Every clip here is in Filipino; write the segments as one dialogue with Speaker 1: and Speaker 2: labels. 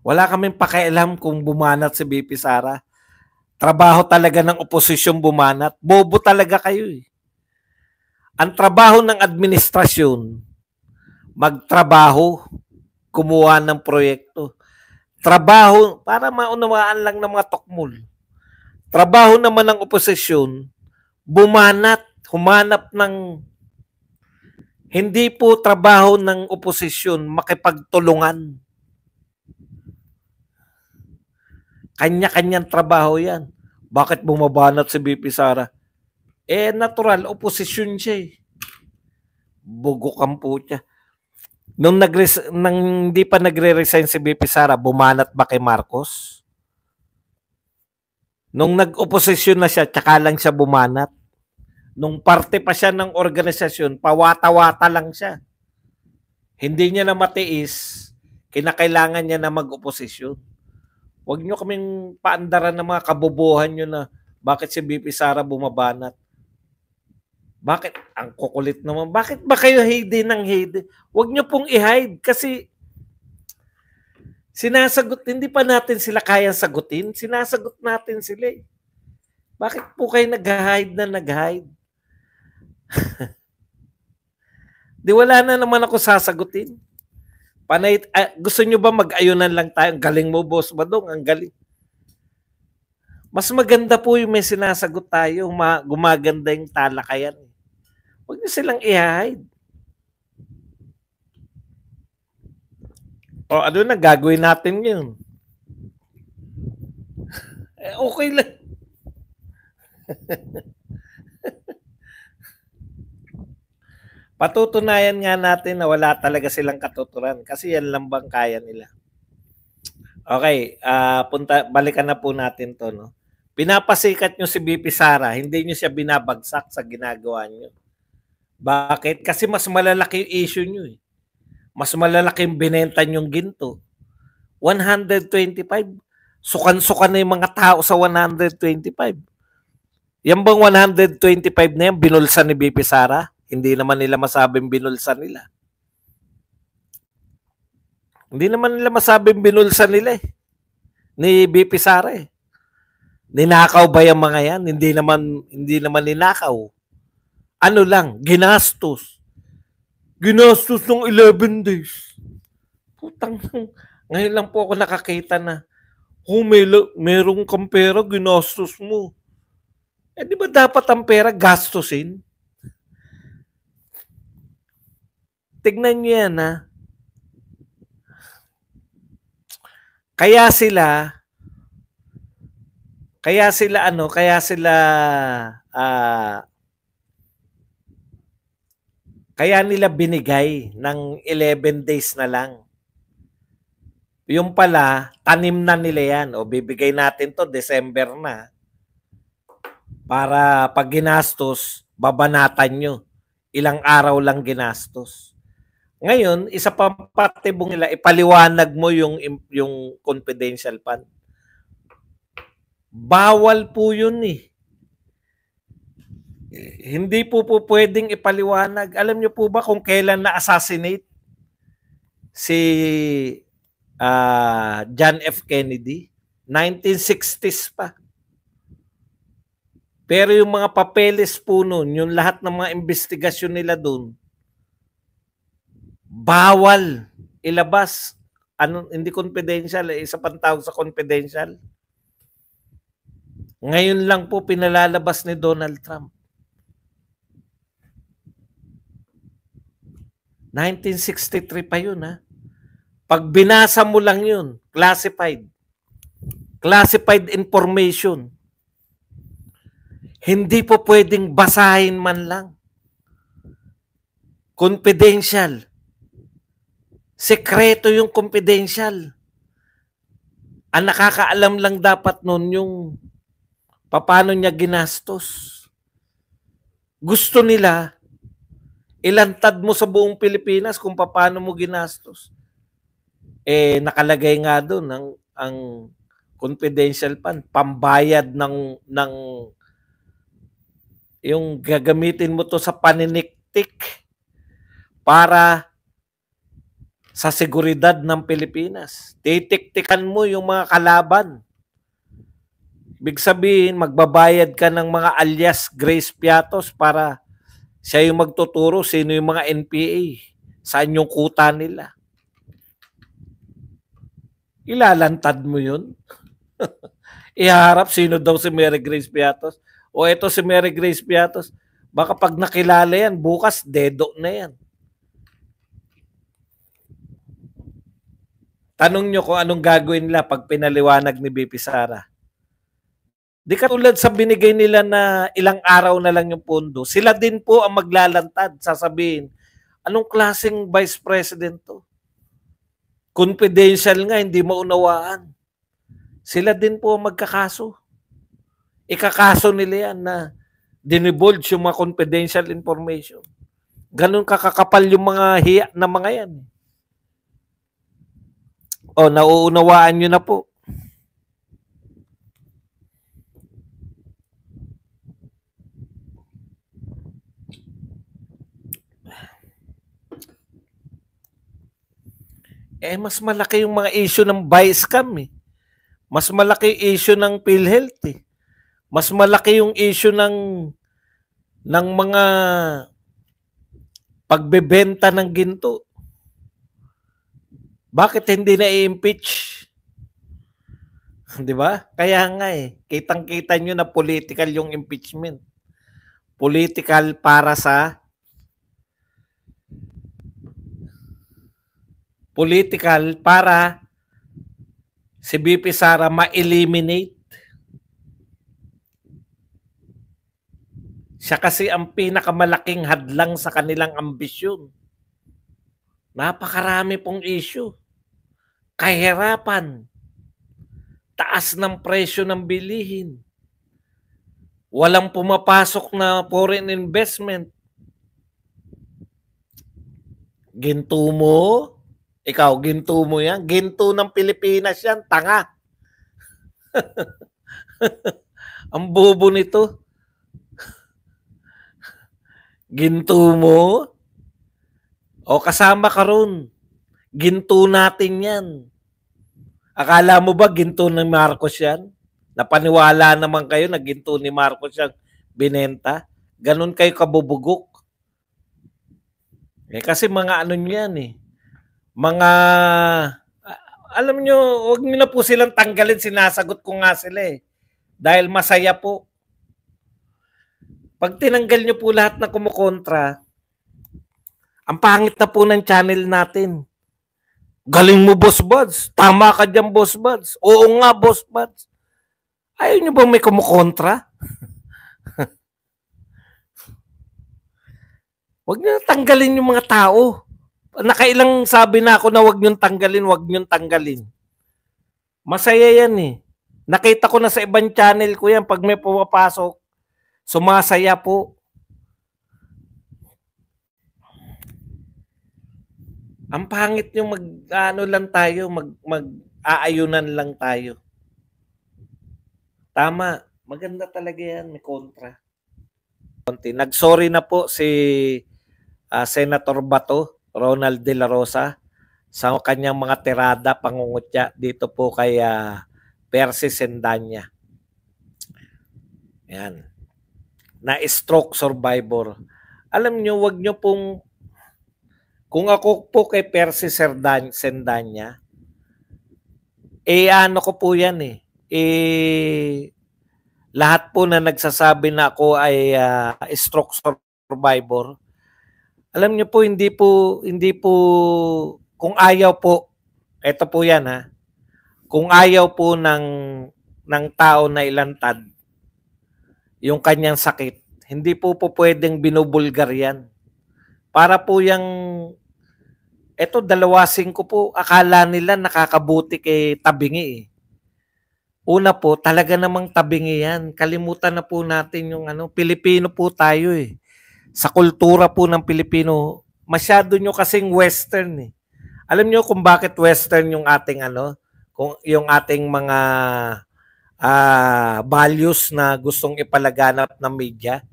Speaker 1: Wala kaming pakialam kung bumanat si VP Sara. Trabaho talaga ng oposisyon bumanat. Bobo talaga kayo eh. Ang trabaho ng administrasyon, magtrabaho, kumuha ng proyekto. Trabaho, para maunawaan lang ng mga tokmol. Trabaho naman ng oposisyon, bumanat, humanap ng... Hindi po trabaho ng oposisyon makipagtulungan. Kanya-kanyang trabaho yan. Bakit bumabanat si VP Sara? Natural, oposisyon siya eh. Bugok po siya. Nung hindi pa nagre-resign si VP Sara, bumanat ba kay Marcos? Nung nag-oposisyon na siya, tsaka lang siya bumanat. Nung parte pa siya ng organisasyon, pawata-wata lang siya. Hindi niya na matiis, kinakailangan niya na mag-oposisyon. Huwag niyo kaming paandaran ng mga kabobohan niyo na bakit si VP Sara bumabanat. Bakit? Ang kukulit naman. Bakit ba kayo hide ng hide? Huwag niyo pong i-hide kasi sinasagot, hindi pa natin sila kayang sagutin. Sinasagot natin sila eh. Bakit po kayo nag-hide na nag-hide? Di wala na naman ako sasagutin. Panay, gusto nyo ba mag-ayunan lang tayo? Ang galing mo, Boss Badong. Ang galing. Mas maganda po yung may sinasagot tayo. Gumaganda yung talakayan. Huwag nyo silang i-hide. O ano na, gagawin natin yun. Okay lang. Patutunayan nga natin na wala talaga silang katuturan kasi yan lang bang kaya nila. Okay, balikan na po natin to. No? Pinapasikat nyo si VP Sara, hindi nyo siya binabagsak sa ginagawa nyo. Bakit? Kasi mas malalaki yung issue nyo eh. Mas malalaki yung binenta nyong ginto. 125. Sukan-sukan na yung mga tao sa 125. Yan bang 125 na yan, binulsan ni VP Sara? Hindi naman nila masabing binulsan nila. Hindi naman nila masabing binulsan nila eh. Ni VP Sara eh. Ninakaw ba yung mga yan? Hindi naman ninakaw. Ano lang, ginastos. Ginastos ng 11 days. Putang, ngayon lang po ako nakakita na, merong kang pera, ginastos mo. Di ba dapat ang pera gastusin? Tignan niyo yan ha. Kaya nila binigay ng 11 days na lang. Yung pala, tanim na nila yan. O bibigay natin to December na. Para pag ginastos, babanatan nyo. Ilang araw lang ginastos. Ngayon, isa pa patibong nila, ipaliwanag mo yung confidential fund. Bawal po yun eh. Hindi po pwedeng ipaliwanag. Alam niyo po ba kung kailan na-assassinate si John F. Kennedy? 1960s pa. Pero yung mga papeles po nun, yung lahat ng mga investigasyon nila dun, bawal ilabas. Hindi confidential, isa pang tawag sa confidential. Ngayon lang po pinalalabas ni Donald Trump. 1963 pa yun ha. Pag binasa mo lang yun, classified. Classified information. Hindi po pwedeng basahin man lang. Confidential. Sekreto yung confidential. Ang nakakaalam lang dapat nun yung paano niya ginastos. Gusto nila, ilantad mo sa buong Pilipinas kung paano mo ginastos. Nakalagay nga doon ang confidential fund, pambayad ng yung gagamitin mo to sa paniniktik para sa seguridad ng Pilipinas. Titiktikan mo yung mga kalaban. Ibig sabihin, magbabayad ka ng mga alias Grace Piatos para siya yung magtuturo sino yung mga NPA, saan yung kuta nila. Ilalantad mo yun. Iharap sino daw si Mary Grace Piatos. O eto si Mary Grace Piatos, baka pag nakilala yan, bukas dedo na yan. Tanong nyo kung anong gagawin nila pag pinaliwanag ni BP Sara. Di katulad sa binigay nila na ilang araw na lang yung pondo, sila din po ang maglalantad, sasabihin, anong klaseng vice president to? Confidential nga, hindi maunawaan. Sila din po ang magkakaso. Ikakaso nila yan na dinivulge yung mga confidential information. Ganun kakakapal yung mga hiya na mga yan. O, nauunawaan nyo na po. Mas malaki yung mga issue ng Vice-Cam eh. Mas malaki yung issue ng PhilHealth eh. Mas malaki yung issue ng mga pagbebenta ng ginto. Bakit hindi na i-impeach? Di ba? Kaya nga eh, kitang-kita nyo na political yung impeachment. Political para si BP Sara ma-eliminate. Siya kasi ang pinakamalaking hadlang sa kanilang ambisyon. Napakarami pong issue. Kahirapan. Taas ng presyo ng bilihin. Walang pumapasok na foreign investment. Ginto mo? Ikaw, ginto mo yan? Ginto ng Pilipinas yan, tanga. Ang bobo nito. Ginto mo? O kasama ka ron. Ginto natin yan. Akala mo ba ginto ng Marcos yan? Napaniwala naman kayo na ginto ni Marcos yan binenta? Ganon kayo kabubugok. Kasi mga ano yan eh. Mga, alam nyo, huwag nyo na po silang tanggalin. Sinasagot ko nga sila eh. Dahil masaya po. Pag tinanggal nyo po lahat na kumukontra, ang pangit na po ng channel natin. Galing mo, Boss Buds. Tama ka dyan, Boss Buds. Oo nga, Boss Buds. Ayaw nyo bang may kumukontra? Huwag nyo tanggalin yung mga tao. Nakailang sabi na ako na huwag nyo tanggalin. Masaya yan eh. Nakita ko na sa ibang channel ko yan. Pag may pumapasok, sumasaya po. Ang pangit yung mag-aayunan lang tayo. Tama, maganda talaga yan, may kontra. Nag-sorry na po si Senator Bato, Ronald De La Rosa, sa kanyang mga tirada pangungutya dito po kay Percy Sendanya. Yan. Na-stroke survivor. Alam nyo, wag nyo pong, kung ako po kay Percy Sendanya, ano ko po yan eh. Lahat po na nagsasabi na ako ay stroke survivor. Alam niyo po, hindi po, kung ayaw po, eto po yan ha, kung ayaw po ng tao na ilantad yung kanyang sakit, hindi po pwedeng binubulgar yan. Para po yung, eto 2.5 po, akala nila nakakabuti kay tabingi eh. Una po, talaga namang tabingi yan. Kalimutan na po natin yung Pilipino po tayo eh. Sa kultura po ng Pilipino, masyado nyo kasing Western eh. Alam nyo kung bakit Western yung ating yung ating mga values na gustong ipalaganap ng media?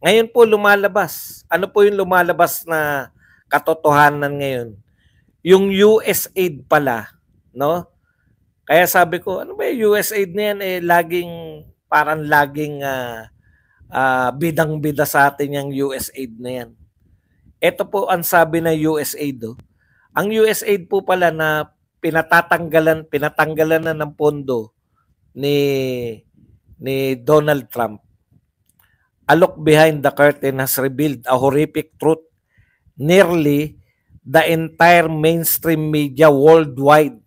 Speaker 1: Ngayon po lumalabas. Ano po yung lumalabas na katotohanan ngayon? yung USAID pala, no? Kaya sabi ko, ano ba yung USAID na yan? Parang laging bidang-bida sa atin yung USAID na yan. Ito po ang sabi ng USAID. Oh. Ang USAID po pala na pinatanggalan na ng pondo ni Donald Trump. A look behind the curtain has revealed a horrific truth. Nearly the entire mainstream media worldwide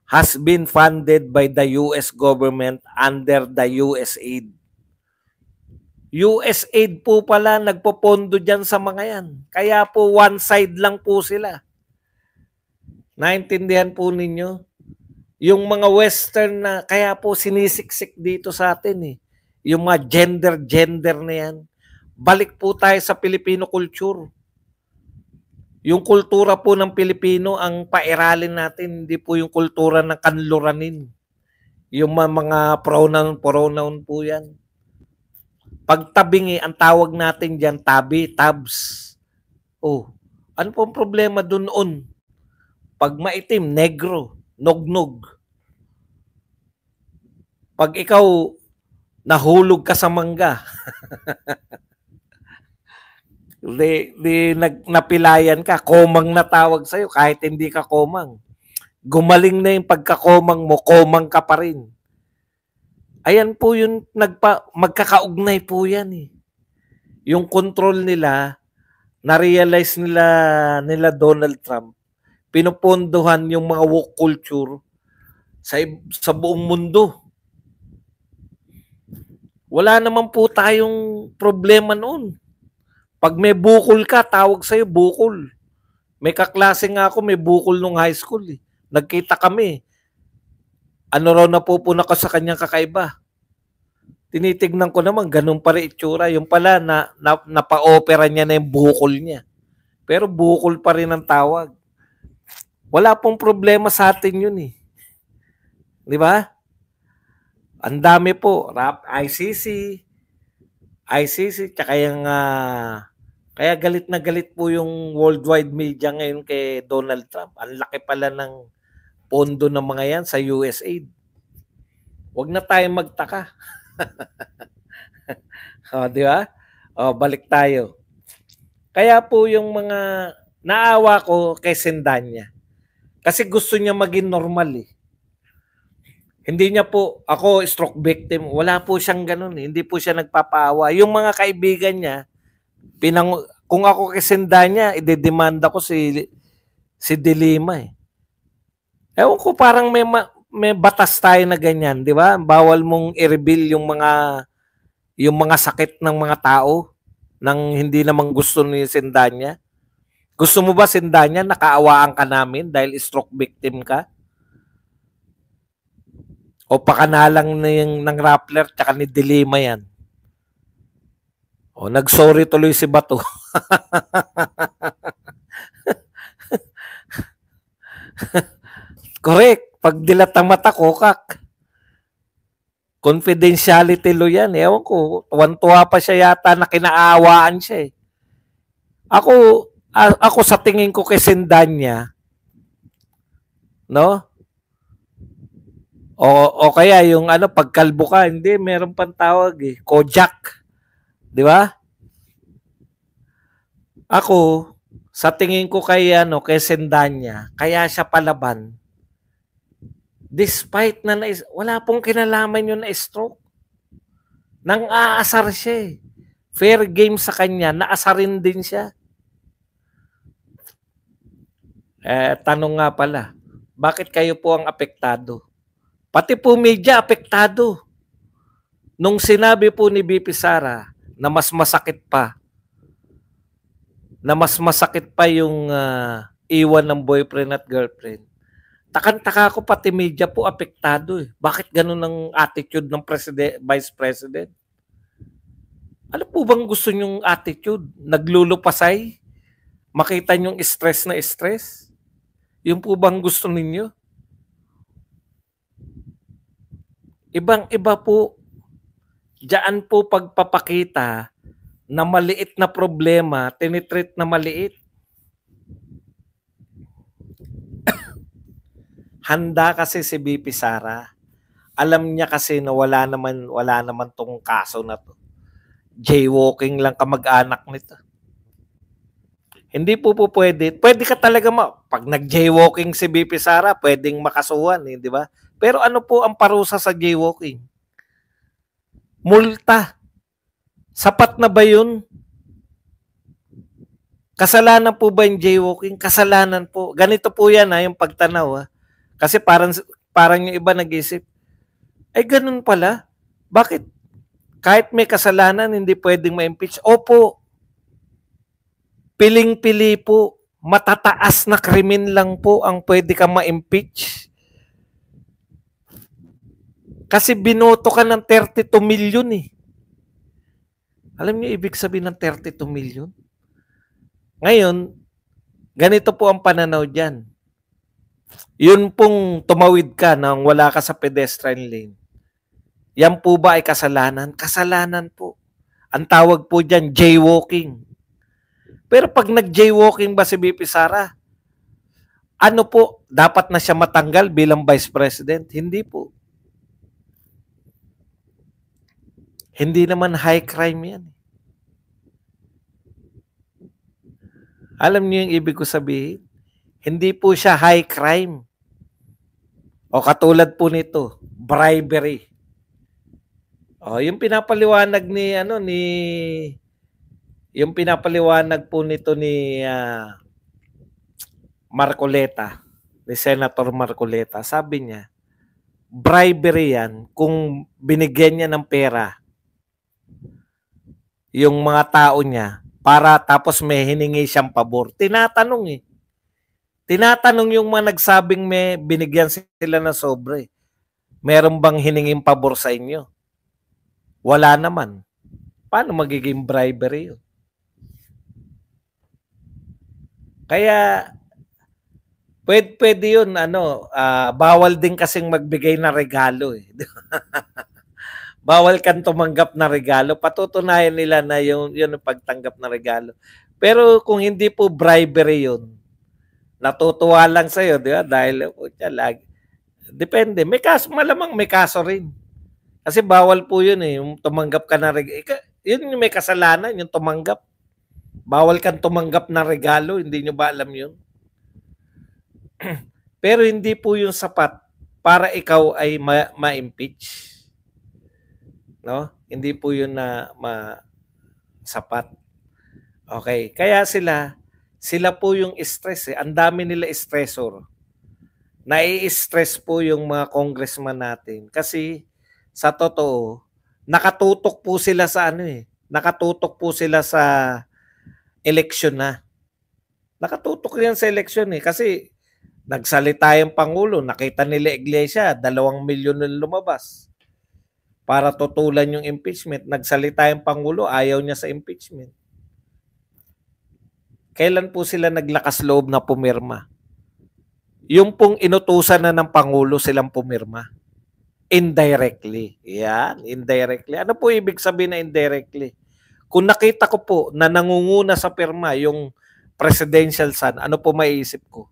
Speaker 1: has been funded by the US government under the USAID. USAID po pala nagpopondo dyan sa mga yan. Kaya po one side lang po sila. Naintindihan po ninyo? Yung mga Western na, kaya po sinisiksik dito sa atin eh. Yung mga gender na yan. Balik po tayo sa Filipino culture. Yung kultura po ng Pilipino, ang pairalin natin, hindi po yung kultura ng kanluranin. Yung mga pronoun po yan. Pagtabingi, ang tawag natin dyan, tabs. Oh, ano pong problema dun noon? Pag maitim, negro, nognog. Pag ikaw nahulog ka sa mangga, napilayan ka, komang na tawag sa'yo kahit hindi ka komang. Gumaling na yung pagkakomang mo, komang ka pa rin. Ayan po yung magkakaugnay po yan eh. Yung control nila, na-realize nila Donald Trump, pinupondohan yung mga woke culture sa buong mundo. Wala naman po tayong problema noon. Pag may bukol ka, tawag sa'yo bukol. May kaklase nga ako, may bukol nung high school eh. Nagkita kami. Ano raw napupuna ko sa kanyang kakaiba? Tinitignan ko naman, ganun pa rin itsura. Yung pala, napa-opera niya na yung bukol niya. Pero bukol pa rin ang tawag. Wala pong problema sa atin yun eh. Di ba? Ang dami po. ICC, tsaka yung... kaya galit na galit po yung worldwide media ngayon kay Donald Trump. Ang laki pala ng pondo ng mga yan sa USAID. Huwag na tayong magtaka. Di ba? Balik tayo. Kaya po yung mga naawa ko kay Sendanya. Kasi gusto niya maging normal eh. Hindi niya po, ako stroke victim, wala po siyang ganun eh. Hindi po siya nagpapaawa. Yung mga kaibigan niya, kung ako kay Sendanya, idedemanda ko si De Lima eh. Ewan ko, parang may batas tayo na ganyan, di ba? Bawal mong i-reveal yung mga sakit ng mga tao nang hindi naman gusto ni Sendanya. Gusto mo ba, Sendanya, nakaawaan ka namin dahil stroke victim ka? O pakanalang ng Rappler tsaka ni De Lima yan? O nag-sorry tuloy si Bato. Correct. Pag dilat ang mata ko, kak. Confidentiality lo yan. Ewan ko, tuwan-tuwa pa siya yata na kinaawaan siya eh. Ako sa tingin ko kay Sendanya, no? O kaya yung pagkalbo ka, hindi, meron pang tawag eh. Kojak. Di ba? Ako, sa tingin ko kay Sendanya, kaya siya palaban. Despite na wala pong kinalaman yun na stroke. Nang aasar siya eh. Fair game sa kanya, naasarin din siya. Tanong nga pala, bakit kayo po ang apektado? Pati po media apektado. Nung sinabi po ni BP Sara na mas masakit pa yung iwan ng boyfriend at girlfriend, takang-taka ko pati media po apektado eh. Bakit ganun ang attitude ng Vice President? Ano po bang gusto nyong attitude? Naglulupasay? Makita nyong stress na stress? Yung po bang gusto ninyo? Ibang-iba po. Diyan po pagpapakita na maliit na problema, tinitreat na maliit. Handa kasi si BP Sara. Alam niya kasi na wala naman tong kaso na to. Jaywalking lang kamag-anak nito. Hindi po pwede. Pwede ka talaga pag nag-jaywalking si BP Sara, pwedeng makasuhan, di ba? Pero ano po ang parusa sa jaywalking? Multa. Sapat na ba yun? Kasalanan po ba yung jaywalking? Kasalanan po. Ganito po yan yung pagtanaw. Kasi parang yung iba nag-isip, ay ganun pala. Bakit? Kahit may kasalanan, hindi pwedeng ma-impeach. Opo. Piling-pili po. Matataas na krimen lang po ang pwede kang ma-impeach. Kasi binoto ka ng 32 million eh. Alam niyo ibig sabihin ng 32 million? Ngayon, ganito po ang pananaw dyan. Yun pong tumawid ka nang wala ka sa pedestrian lane. Yan po ba ay kasalanan? Kasalanan po. Ang tawag po dyan, jaywalking. Pero pag nag-jaywalking ba si BP Sara, ano po, dapat na siya matanggal bilang Vice President? Hindi po. Hindi naman high crime yan. Alam niyo yung ibig ko sabihin? Hindi po siya high crime. O katulad po nito, bribery. O yung pinapaliwanag yung pinapaliwanag po nito ni Marcoleta, ni Senator Marcoleta, sabi niya, bribery yan kung binigyan niya ng pera yung mga tao niya para tapos may hiningi siyang pabor. Tinatanong Tinatanong yung mga nagsabing may binigyan sila na sobre. Meron bang hininging pabor sa inyo? Wala naman. Paano magiging bribery yun? Kaya pwede yun, bawal din kasing magbigay na regalo eh. Bawal kang tumanggap na regalo. Patutunayan nila na yun ang pagtanggap na regalo. Pero kung hindi po bribery yun, natutuwa lang sa'yo, di ba? Dahil lagi. Depende. May kaso, malamang may kaso rin. Kasi bawal po yun eh. Yung tumanggap ka na regalo. Yun yung may kasalanan, yung tumanggap. Bawal kang tumanggap na regalo. Hindi nyo ba alam yun? Pero hindi po yung sapat para ikaw ay ma-impeach. No? Hindi po yun na sapat. Okay. Kaya sila po yung stress eh. Ang dami nila stressor. Nai-stress po yung mga congressman natin. Kasi sa totoo, nakatutok po sila sa nakatutok po sila sa eleksyon na. Nakatutok yan sa eleksyon eh. Kasi nagsalita yung Pangulo, nakita nila Iglesia, 2 milyon na lumabas para tutulan yung impeachment. Nagsalita yung Pangulo, ayaw niya sa impeachment. Kailan po sila naglakas loob na pumirma? Yung pong inutusan na ng Pangulo silang pumirma. Indirectly. Yan, indirectly. Ano po ibig sabihin na indirectly? Kung nakita ko po na nangunguna sa pirma yung presidential son, ano po maiisip ko?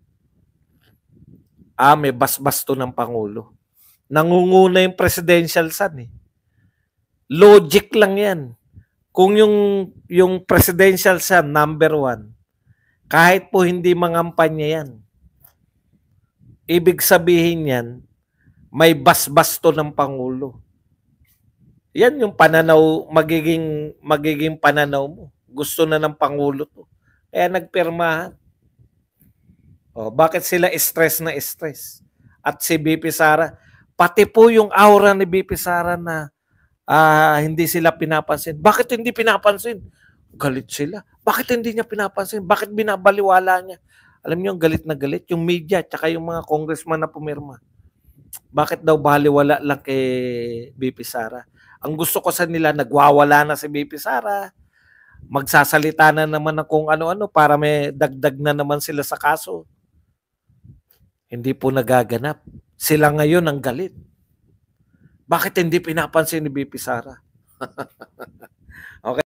Speaker 1: May basbas to ng Pangulo. Nangunguna yung presidential son eh. Logic lang yan. Kung yung presidential son, number 1, kahit po hindi mangampanya yan, ibig sabihin yan, may basbas to ng Pangulo. Yan yung pananaw, magiging pananaw mo. Gusto na ng Pangulo to. Kaya nagpirmahan. Bakit sila stress na stress? At si BP Sara, pati po yung aura ni BP Sara na hindi sila pinapansin. Bakit hindi pinapansin? Galit sila. Bakit hindi niya pinapansin? Bakit binabaliwala niya? Alam niyo, galit na galit yung media tsaka yung mga congressman na pumirma. Bakit daw baliwala lang kay BP Sara? Ang gusto ko sa nila, nagwawala na si BP Sara. Magsasalita na naman ng kung ano-ano para may dagdag na naman sila sa kaso. Hindi po nagaganap. Sila ngayon ang galit. Bakit hindi pinapansin ni BP Sara? Okay.